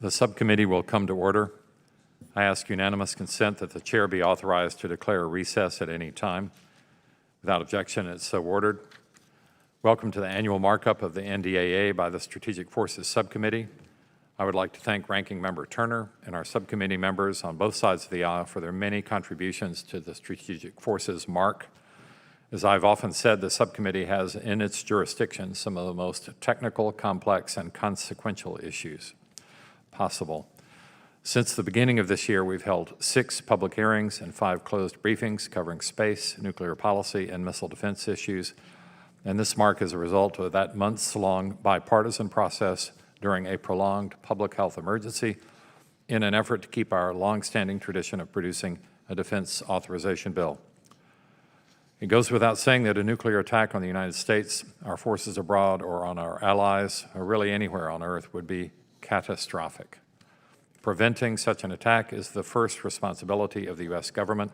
The subcommittee will come to order. I ask unanimous consent that the chair be authorized to declare a recess at any time. Without objection, it's so ordered. Welcome to the annual markup of the NDAA by the Strategic Forces Subcommittee. I would like to thank Ranking Member Turner and our subcommittee members on both sides of the aisle for their many contributions to the Strategic Forces MARC. As I've often said, the subcommittee has in its jurisdiction some of the most technical, complex, and consequential issues possible. Since the beginning of this year, we've held 6 public hearings and 5 closed briefings covering space, nuclear policy, and missile defense issues. And this MARC is a result of that months-long bipartisan process during a prolonged public health emergency in an effort to keep our longstanding tradition of producing a defense authorization bill. It goes without saying that a nuclear attack on the United States, our forces abroad, or on our allies, or really anywhere on Earth would be catastrophic. Preventing such an attack is the first responsibility of the U.S. government.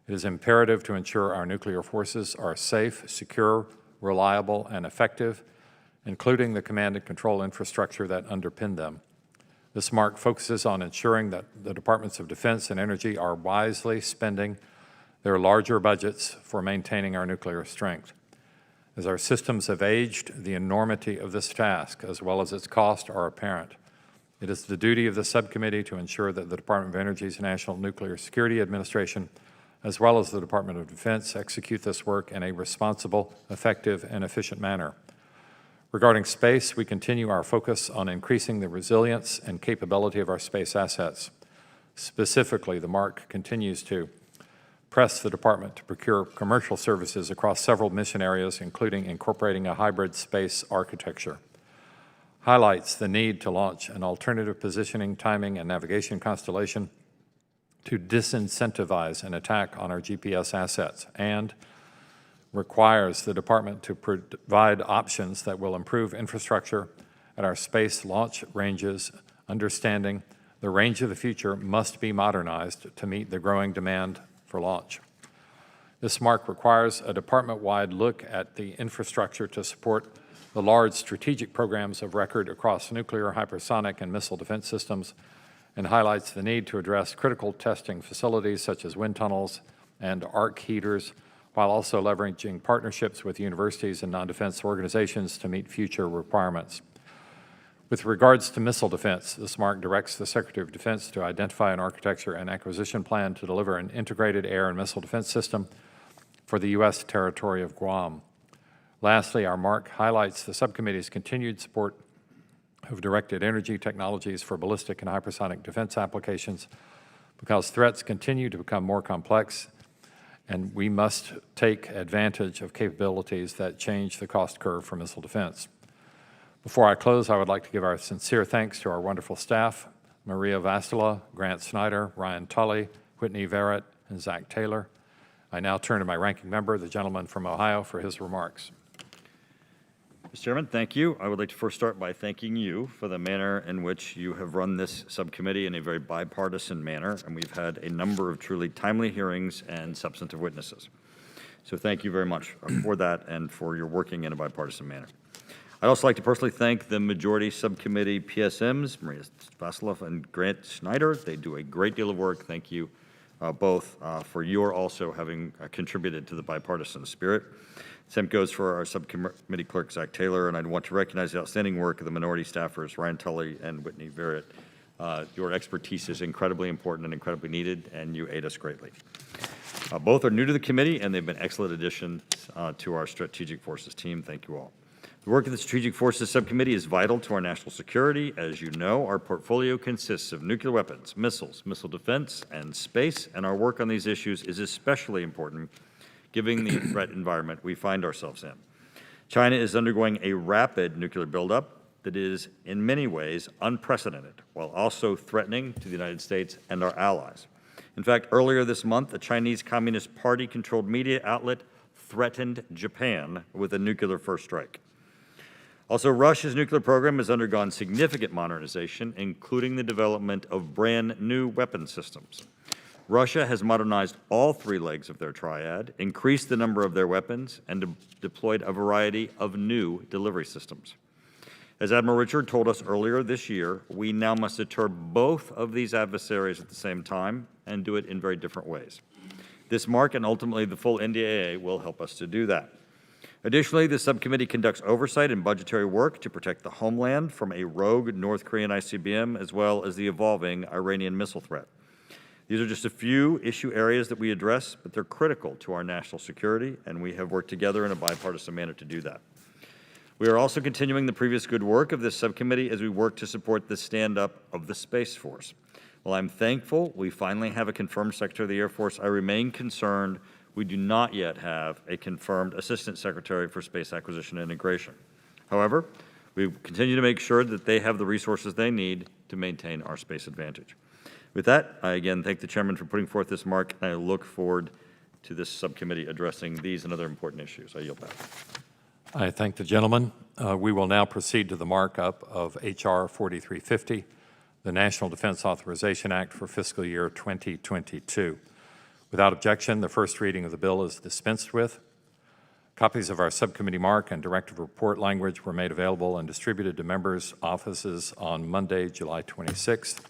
It is imperative to ensure our nuclear forces are safe, secure, reliable, and effective, including the command and control infrastructure that underpin them. This MARC focuses on ensuring that the Departments of Defense and Energy are wisely spending their larger budgets for maintaining our nuclear strength. As our systems have aged, the enormity of this task, as well as its cost, are apparent. It is the duty of the subcommittee to ensure that the Department of Energy's National Nuclear Security Administration, as well as the Department of Defense, execute this work in a responsible, effective, and efficient manner. Regarding space, we continue our focus on increasing the resilience and capability of our space assets. Specifically, the MARC continues to press the department to procure commercial services across several mission areas, including incorporating a hybrid space architecture. Highlights the need to launch an alternative positioning, timing, and navigation constellation to disincentivize an attack on our GPS assets, and requires the department to provide options that will improve infrastructure at our space launch ranges. Understanding the range of the future must be modernized to meet the growing demand for launch. This MARC requires a department-wide look at the infrastructure to support the large strategic programs of record across nuclear, hypersonic, and missile defense systems, and highlights the need to address critical testing facilities such as wind tunnels and arc heaters, while also leveraging partnerships with universities and non-defense organizations to meet future requirements. With regards to missile defense, this MARC directs the Secretary of Defense to identify an architecture and acquisition plan to deliver an integrated air and missile defense system for the U.S. territory of Guam. Lastly, our MARC highlights the subcommittee's continued support of directed energy technologies for ballistic and hypersonic defense applications, because threats continue to become more complex, and we must take advantage of capabilities that change the cost curve for missile defense. Before I close, I would like to give our sincere thanks to our wonderful staff, Maria Vastula, Grant Snyder, Ryan Tully, Whitney Verrett, and Zach Taylor. I now turn to my ranking member, the gentleman from Ohio, for his remarks. Mr. Chairman, thank you. I would like to first start by thanking you for the manner in which you have run this subcommittee in a very bipartisan manner, and we've had a number of truly timely hearings and substantive witnesses. So thank you very much for that and for your working in a bipartisan manner. I'd also like to personally thank the majority subcommittee PSMs, Maria Vasilov and Grant Snyder. They do a great deal of work. Thank you both for your also having contributed to the bipartisan spirit. Same goes for our subcommittee clerk, Zach Taylor, and I'd want to recognize the outstanding work of the minority staffers, Ryan Tully and Whitney Verrett. Your expertise is incredibly important and incredibly needed, and you aid us greatly. Both are new to the committee, and they've been excellent additions to our Strategic Forces team. Thank you all. The work of the Strategic Forces Subcommittee is vital to our national security. As you know, our portfolio consists of nuclear weapons, missiles, missile defense, and space, and our work on these issues is especially important given the threat environment we find ourselves in. China is undergoing a rapid nuclear buildup that is, in many ways, unprecedented, while also threatening to the United States and our allies. In fact, earlier this month, a Chinese Communist Party-controlled media outlet threatened Japan with a nuclear first strike. Also, Russia's nuclear program has undergone significant modernization, including the development of brand new weapon systems. Russia has modernized all 3 legs of their triad, increased the number of their weapons, and deployed a variety of new delivery systems. As Admiral Richard told us earlier this year, we now must deter both of these adversaries at the same time and do it in very different ways. This mark and ultimately the full NDAA will help us to do that. Additionally, the subcommittee conducts oversight and budgetary work to protect the homeland from a rogue North Korean ICBM as well as the evolving Iranian missile threat. These are just a few issue areas that we address, but they're critical to our national security, and we have worked together in a bipartisan manner to do that. We are also continuing the previous good work of this subcommittee as we work to support the stand-up of the Space Force. While I'm thankful we finally have a confirmed Secretary of the Air Force, I remain concerned we do not yet have a confirmed Assistant Secretary for Space Acquisition and Integration. However, we continue to make sure that they have the resources they need to maintain our space advantage. With that, I again thank the Chairman for putting forth this mark, and I look forward to this subcommittee addressing these and other important issues. I yield back. I thank the gentleman. We will now proceed to the markup of H.R. 4350, the National Defense Authorization Act for fiscal year 2022. Without objection, the first reading of the bill is dispensed with. Copies of our subcommittee mark and directive report language were made available and distributed to members' offices on Monday, July 26th.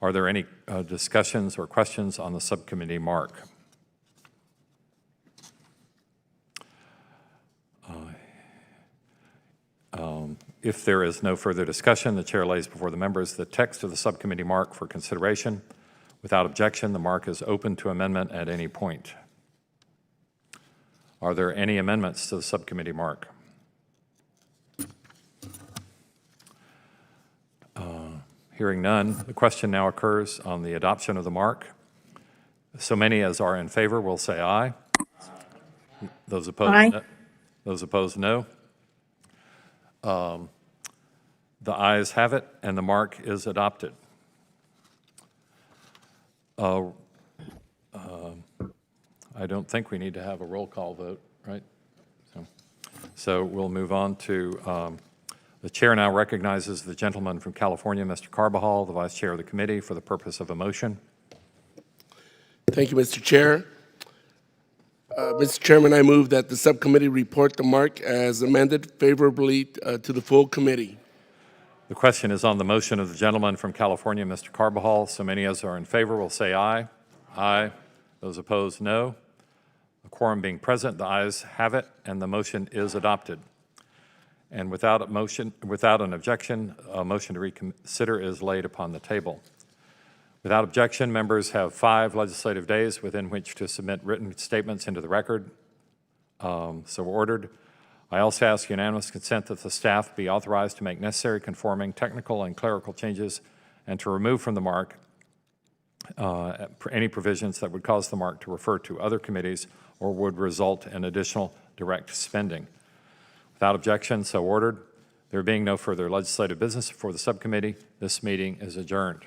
Are there any discussions or questions on the subcommittee mark? If there is no further discussion, the chair lays before the members the text of the subcommittee mark for consideration. Without objection, the mark is open to amendment at any point. Are there any amendments to the subcommittee mark? Hearing none, the question now occurs on the adoption of the mark. So many as are in favor will say aye. Those opposed, Aye. no. Those opposed, no. The ayes have it, and the mark is adopted. I don't think we need to have a roll call vote, right? So we'll move on to the chair now recognizes the gentleman from California, Mr. Carbajal, the vice chair of the committee, for the purpose of a motion. Thank you, Mr. Chair. Mr. Chairman, I move that the subcommittee report the mark as amended favorably to the full committee. The question is on the motion of the gentleman from California, Mr. Carbajal. So many as are in favor will say aye. Aye. Those opposed, no. The quorum being present, the ayes have it, and the motion is adopted. And without an objection, a motion to reconsider is laid upon the table. Without objection, members have 5 legislative days within which to submit written statements into the record. So ordered. I also ask unanimous consent that the staff be authorized to make necessary conforming technical and clerical changes and to remove from the mark any provisions that would cause the mark to refer to other committees or would result in additional direct spending. Without objection, so ordered. There being no further legislative business before the subcommittee, this meeting is adjourned.